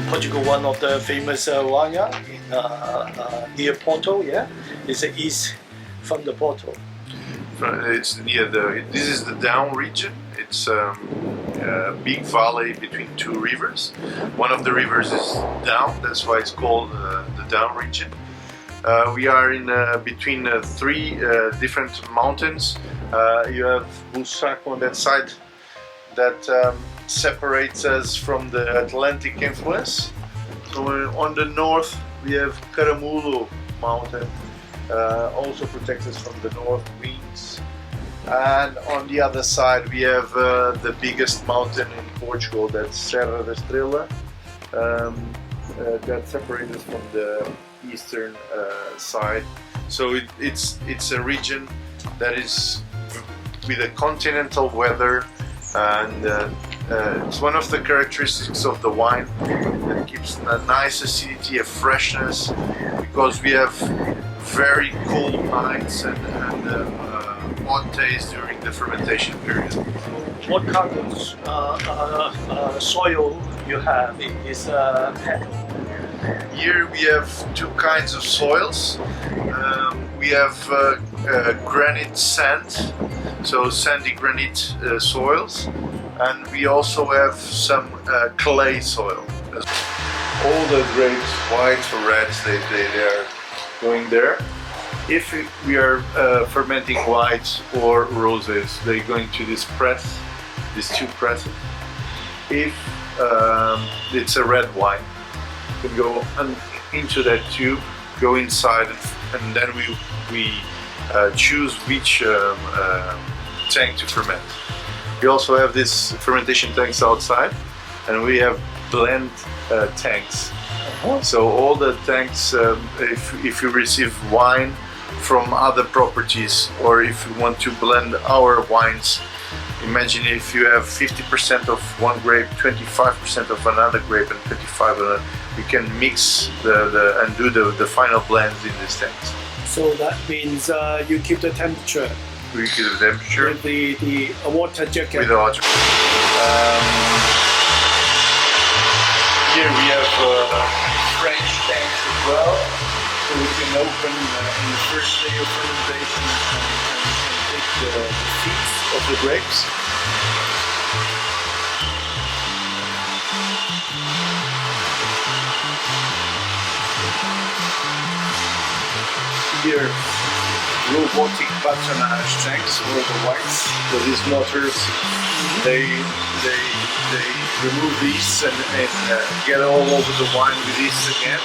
Portugal, one of the famous vineyard in near Porto. Yeah, it's east from the Porto. It's near this is the down region. It's a big valley between two rivers. One of the rivers is down, that's why it's called the down region. We are in between three different mountains. You have Bussac on that side that separates us from the Atlantic influence. So on the north we have Caramulo mountain, also protects us from the north winds. And on the other side we have the biggest mountain in Portugal, that's Serra da Estrela, that separates us from the eastern side. So it's a region that is with a continental weather, and it's one of the characteristics of the wine that keeps a nice acidity, a freshness, because we have very cold nights and hot days during the fermentation period. What kind of soil you have in this paddock? Here we have two kinds of soils. We have granite sand, so sandy granite soils, and we also have some clay soil. All the grapes, whites or reds, they are going there. If we are fermenting whites or roses, they're going to this press, these two presses. If it's a red wine, you can go into that tube, go inside, and then we choose which tank to ferment. We also have these fermentation tanks outside, and we have blend tanks. So all the tanks, if you receive wine from other properties, or if you want to blend our wines, imagine if you have 50% of one grape, 25% of another grape, and 25% of another, you can mix and do the final blends in these tanks. So that means you keep the temperature. We keep the temperature with the water jacket. With the water. Here we have French tanks as well, so we can open in the first day of fermentation and take the seeds of the grapes. Here, robotic batonnage tanks for the whites. So these motors, they remove yeast and get all over the wine with yeast again.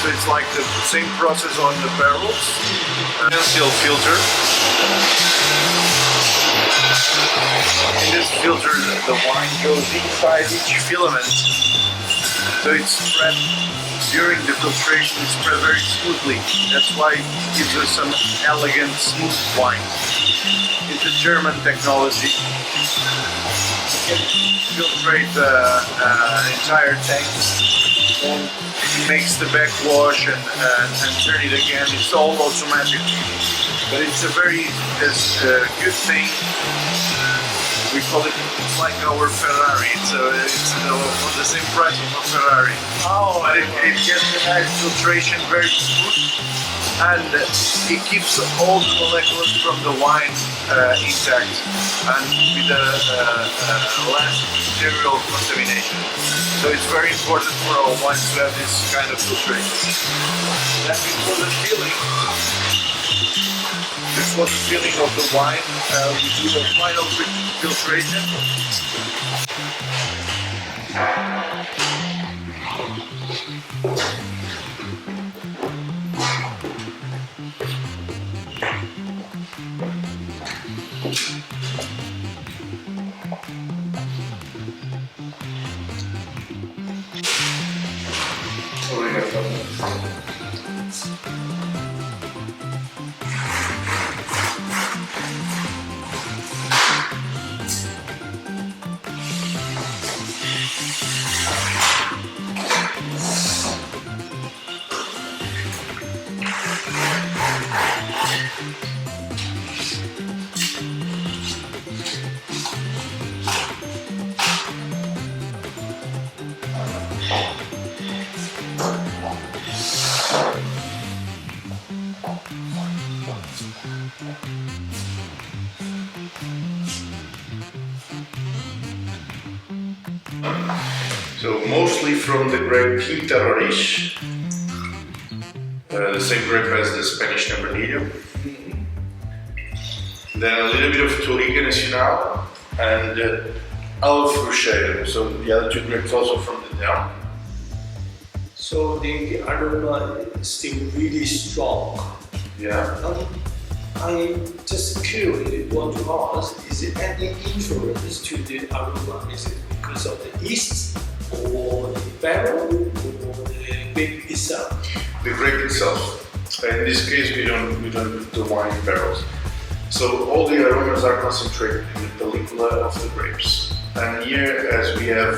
So it's like the same process on the barrels. And still filter. In this filter, the wine goes inside each filament, so it's spread during the filtration. It's spread very smoothly. That's why it gives us some elegant, smooth wine. It's a German technology. You can filtrate an entire tank, and it makes the backwash and turn it again. It's all automatic, but it's a very good thing. We call it, it's like our Ferrari. It's on the same price of a Ferrari. Oh, But it gets a nice filtration, very smooth, and it keeps all the molecules from the wine intact and with less material contamination. So it's very important for our wines to have this kind of filtration. Then before the filling, of the wine, we do a final filtration. So mostly from the grape Quinta Roriz, the same grape as the Spanish Tempranillo. Then a little bit of Touriga Nacional and Alfrucheiro. So the other two grapes also from the down. So the aroma is still really strong. Yeah. I'm just curious, want to ask, is it any influence to the aroma? Is it because of the yeast, or the barrel, or the grape itself? The grape itself. In this case, we don't do the wine in barrels. So all the aromas are concentrated in the pellicula of the grapes. And here, as we have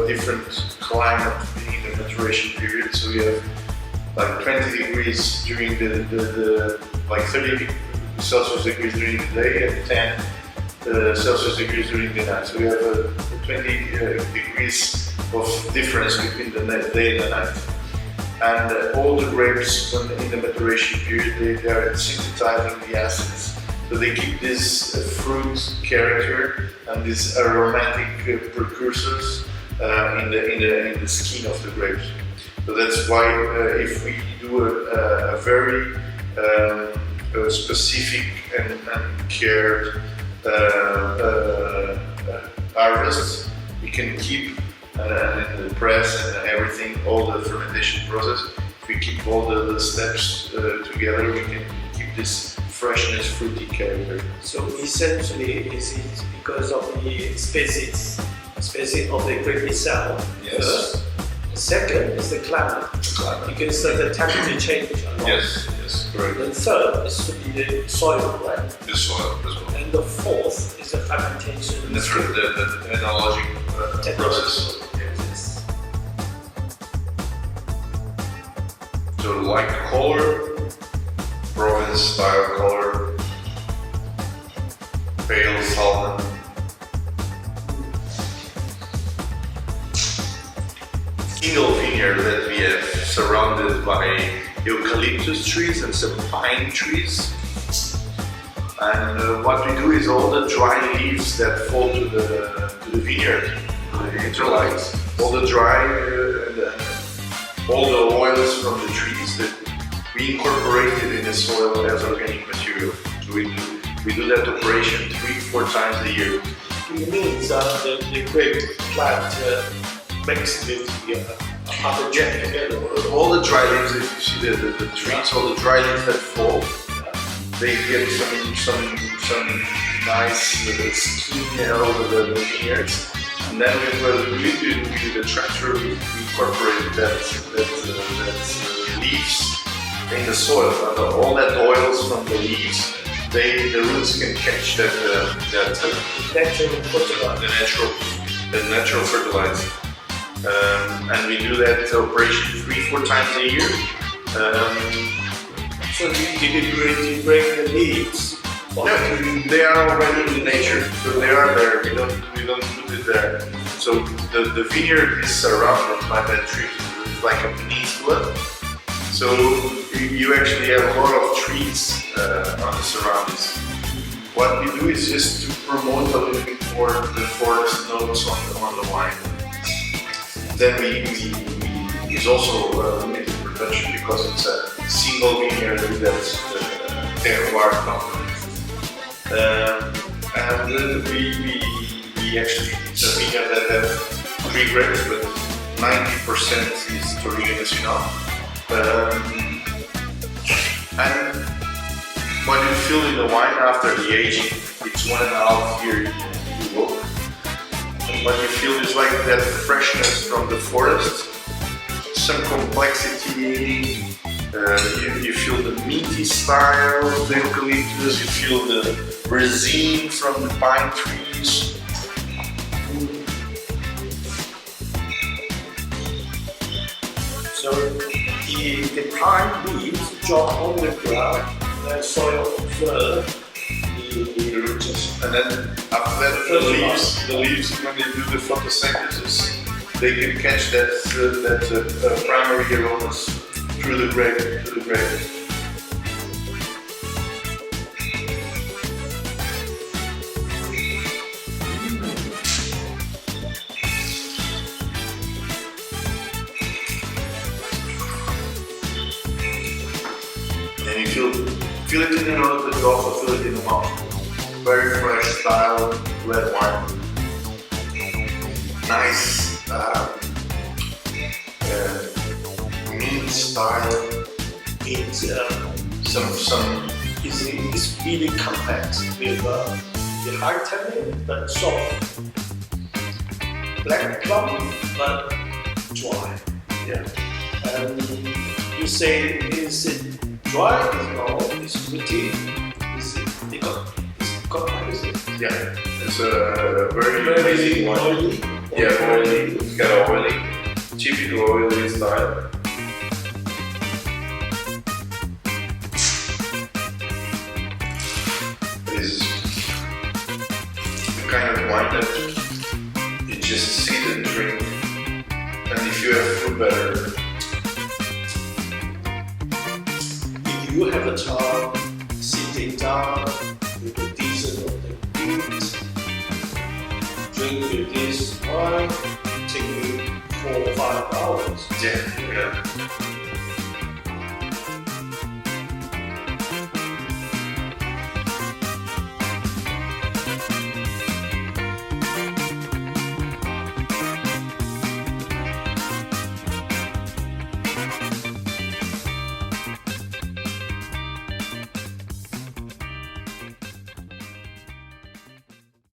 different climate in the maturation period, so we have like 20 degrees during the like 30 Celsius degrees during the day and 10 Celsius degrees during the night. So we have 20 degrees of difference between the day and the night. And all the grapes in the maturation period, they are synthesizing the acids. So they keep this fruit character and these aromatic precursors in the skin of the grapes. So that's why if we do a very specific and cared harvest, we can keep in the press and everything, all the fermentation process. If we keep all the steps together, we can keep this freshness, fruity character. So essentially, is it because of the species of the grape itself? Yes. First. Second is the climate. Because the temperature change a lot. Yes, correct. The third is to be the soil, right? The soil as well. And the fourth is the fermentation. And that's the enologic process. Yes. So like color, Provence style color, pale salmon. Single vineyard that we have surrounded by eucalyptus trees and some pine trees. And what we do is all the dry leaves that fall to the vineyard, the interlights, all the dry, all the oils from the trees that we incorporated in the soil as organic material. So we do that operation 3-4 times a year. It means the grape plant mixed with the pathogen together. All the dry leaves, if you see the trees, all the dry leaves that fall, they get some nice skin out of the vineyards. And then we do the tractor, we incorporate that leaves in the soil. And all that oils from the leaves, the roots can catch that natural fertilizer. And we do that operation 3-4 times a year. So you bring the leaves? Yeah, they are already in nature, so they are there. We don't put it there. So the vineyard is surrounded by that tree. It's like a peninsula. So you actually have a lot of trees on the surroundings. What we do is just to promote a little bit more the forest notes on the wine. Then we use also limited production because it's a single vineyard that's terroir component. And we actually, it's a vineyard that has 3 grapes, but 90% is Touriga Nacional. And what you feel in the wine after the aging, it's 1.5 years you look. And what you feel is like that freshness from the forest, some complexity. You feel the meaty style of the eucalyptus, you feel the resin from the pine trees. So the pine leaves drop on the ground, and soil first, the roots. And then after that, the leaves, when they do the photosynthesis, they can catch that primary aromas through the grape. And you feel it in the nose, but you also feel it in the mouth. Very fresh style red wine. Nice meat style. It's It's really compact with the high tannin but soft. Black plum but dry. yeah. And you say, is it dry? No, it's pretty. Is it got is it? Yeah, it's a very amazing wine. Oily. Yeah, oily. It's got a oily, typical oily style. This is the kind of wine that you just sit and drink, and if you have food better. If you have a time sitting down with a decent of the meat, drink with this wine, take you 4 or 5 hours. Yeah.